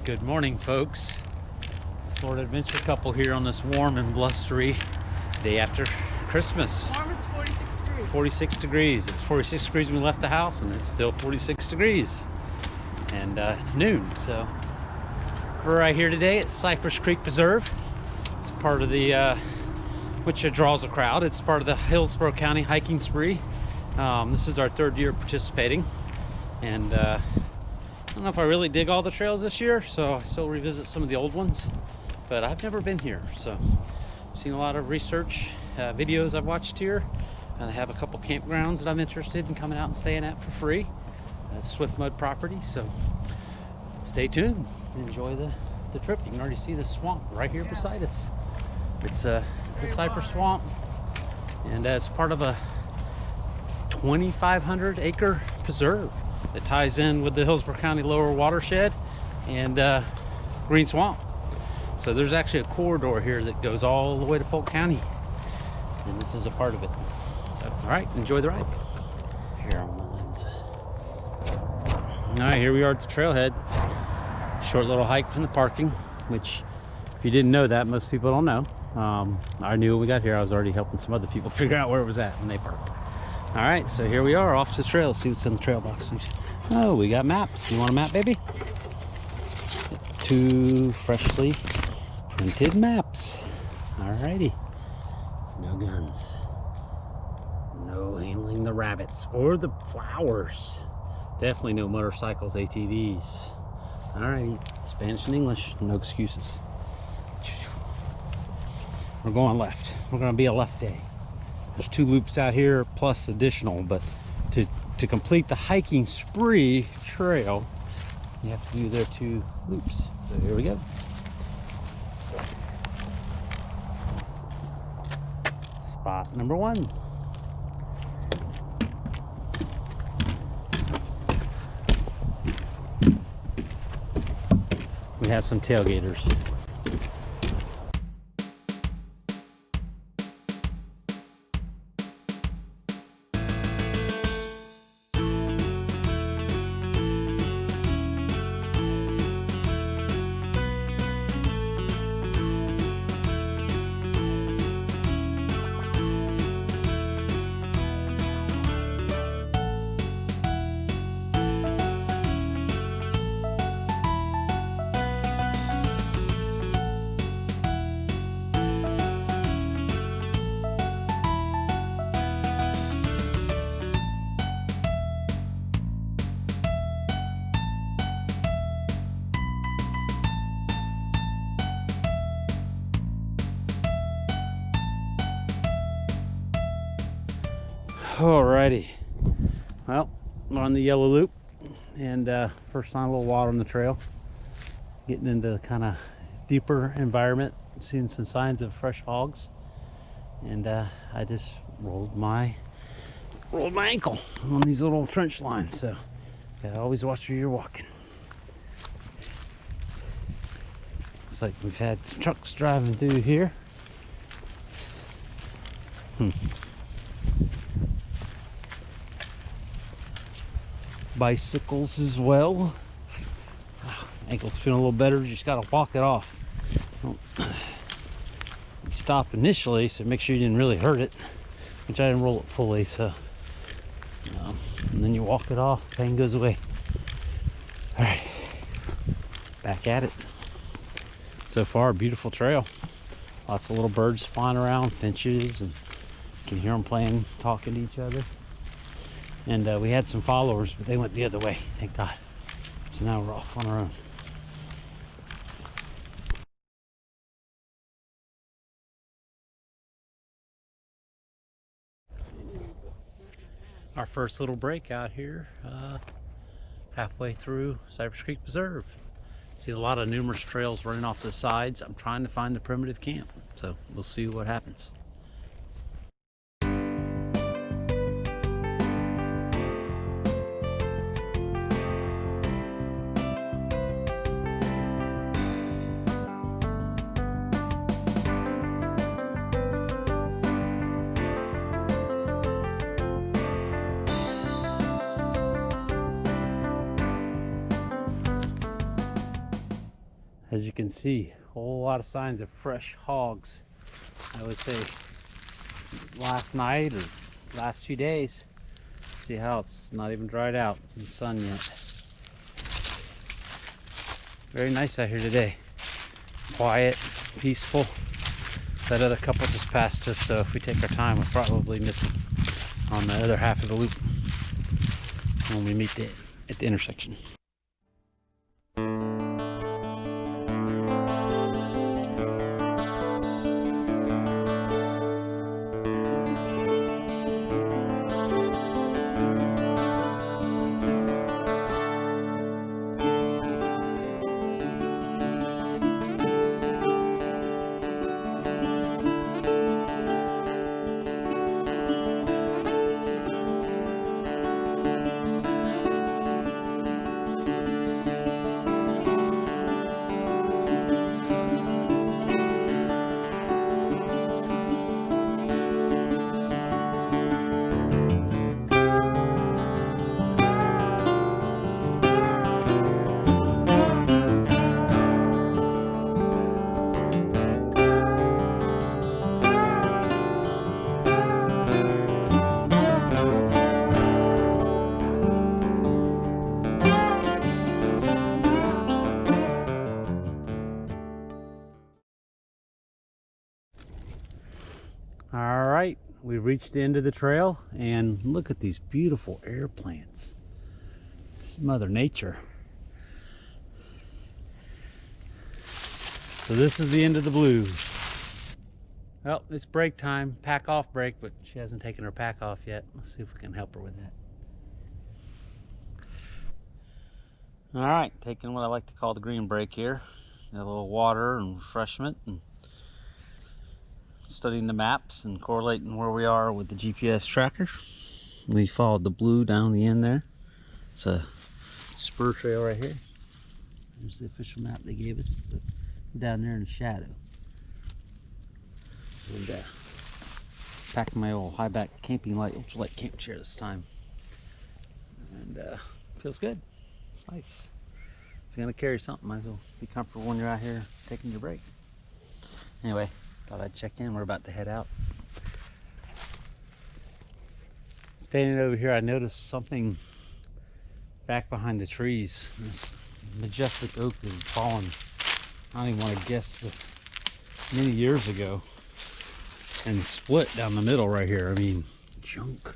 Good morning, folks. Florida adventure couple here on this warm and blustery day after Christmas. Warm is 46 degrees. 46 degrees. It was 46 degrees when we left the house, and it's still 46 degrees. And it's noon, so we're right here today at Cypress Creek Preserve. It's part of the, which draws a crowd. It's part of the Hillsborough County Hiking Spree. This is our third year participating, and I don't know if I really dig all the trails this year, so I still revisit some of the old ones, but I've never been here, so I've seen a lot of research videos I've watched here, and I have a couple campgrounds that I'm interested in coming out and staying at for free. That's Swift Mud property, so stay tuned, enjoy the trip. You can already see the swamp right here beside us. It's a cypress swamp, and it's part of a 2,500 acre preserve that ties in with the Hillsborough County lower watershed and Green Swamp. So there's actually a corridor here that goes all the way to Polk County, and this is a part of it. So, all right, enjoy the ride. Here on the lens. All right, here we are at the trailhead. Short little hike from the parking, which, if you didn't know that, most people don't know. I knew when we got here. I was already helping some other people figure out where it was at when they parked. All right, so here we are off to the trail. Let's see what's in the trail box. Oh, we got maps. You want a map, baby? 2 freshly printed maps. All righty. No guns. No handling the rabbits or the flowers. Definitely no motorcycles, ATVs. All righty, Spanish and English, no excuses. We're going left. We're gonna be a left day. There's 2 loops out here plus additional, but to complete the hiking spree trail, you have to do their 2 loops. So here we go. Spot number 1. We have some tailgaters. Alrighty, well, we're on the yellow loop, and first sign a little water on the trail, getting into kind of deeper environment, seeing some signs of fresh hogs, and I just rolled my ankle on these little trench lines, so gotta always watch where you're walking. It's like we've had some trucks driving through here. Bicycles as well. Ankle's feeling a little better, you just gotta walk it off. You stop initially, so make sure you didn't really hurt it, which I didn't roll it fully, so and then you walk it off, pain goes away. All right, back at it. So far, beautiful trail. Lots of little birds flying around, finches, and you can hear them playing, talking to each other. And we had some followers, but they went the other way, thank God. So now we're off on our own. Our first little break out here, halfway through Cypress Creek Preserve. See a lot of numerous trails running off the sides. I'm trying to find the primitive camp, so we'll see what happens. As you can see, a whole lot of signs of fresh hogs. I would say last night or last few days. See how it's not even dried out in the sun yet. Very nice out here today. Quiet, peaceful. That other couple just passed us, so if we take our time, we'll probably miss it on the other half of the loop when we meet at the intersection. All right, we reached the end of the trail, and look at these beautiful air plants. It's Mother Nature. So this is the end of the blue. Well, it's break time, pack off break, but she hasn't taken her pack off yet. Let's see if we can help her with that. All right, taking what I like to call the green break here. Got a little water and refreshment, and studying the maps and correlating where we are with the GPS tracker. We followed the blue down the end there. It's a spur trail right here. There's the official map they gave us. Down there in the shadow. And packing my old high back camping light, ultralight camp chair this time. And feels good. It's nice. If you're gonna carry something, might as well be comfortable when you're out here taking your break. Anyway, thought I'd check in. We're about to head out. Standing over here, I noticed something back behind the trees. This majestic oak that had fallen, I don't even want to guess, many years ago, and split down the middle right here. I mean, junk.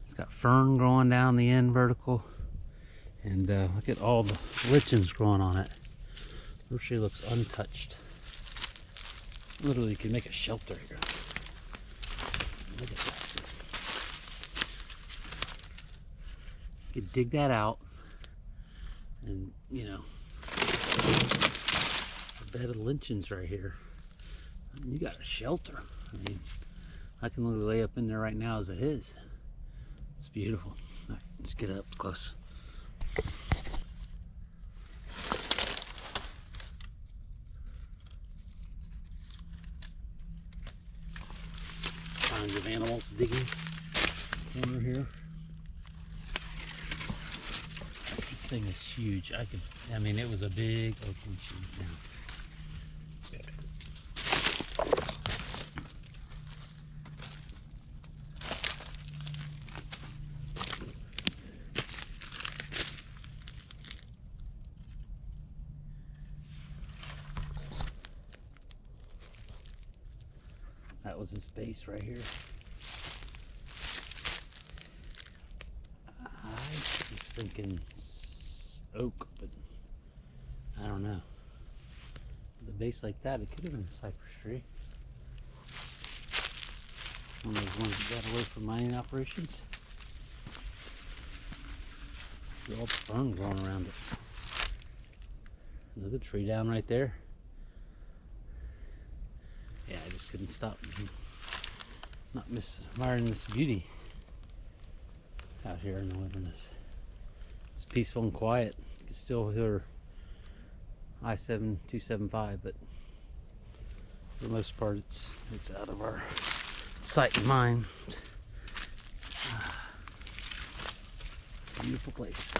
It's got fern growing down the end vertical, and look at all the lichens growing on it. Virtually looks untouched. Literally, you can make a shelter here. Look at that. You could dig that out, and you know, a bed of lichens right here. You got a shelter. I mean, I can literally lay up in there right now as it is. It's beautiful. All right, let's get up close. Kinds of animals digging corner here. This thing is huge. I mean, it was a big oak tree. Yeah. That was his base right here. I was thinking oak, but I don't know. With a base like that, it could have been a cypress tree. One of those ones that got away from mining operations. See all the fern growing around it. Another tree down right there. Yeah, I just couldn't stop not admiring this beauty out here in the wilderness. It's peaceful and quiet. You can still hear I-7-275, but for the most part, it's out of our sight and mind. Beautiful place.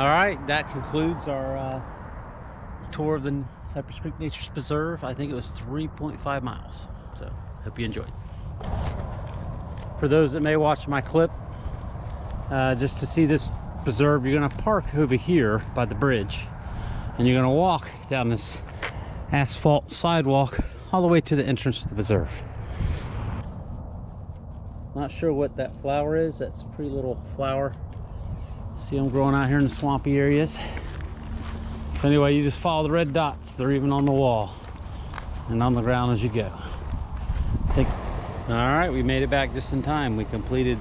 All right, that concludes our tour of the Cypress Creek Nature Preserve. I think it was 3.5 miles. So, hope you enjoyed. For those that may watch my clip, just to see this preserve, you're gonna park over here by the bridge, and you're gonna walk down this asphalt sidewalk all the way to the entrance of the preserve. Not sure what that flower is. That's a pretty little flower. See them growing out here in the swampy areas. So anyway, you just follow the red dots. They're even on the wall and on the ground as you go. All right, we made it back just in time. We completed,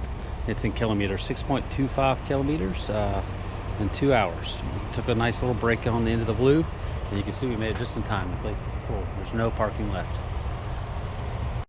it's in kilometers, 6.25 kilometers in 2 hours. We took a nice little break on the end of the blue, and you can see we made it just in time. The place is full. There's no parking left.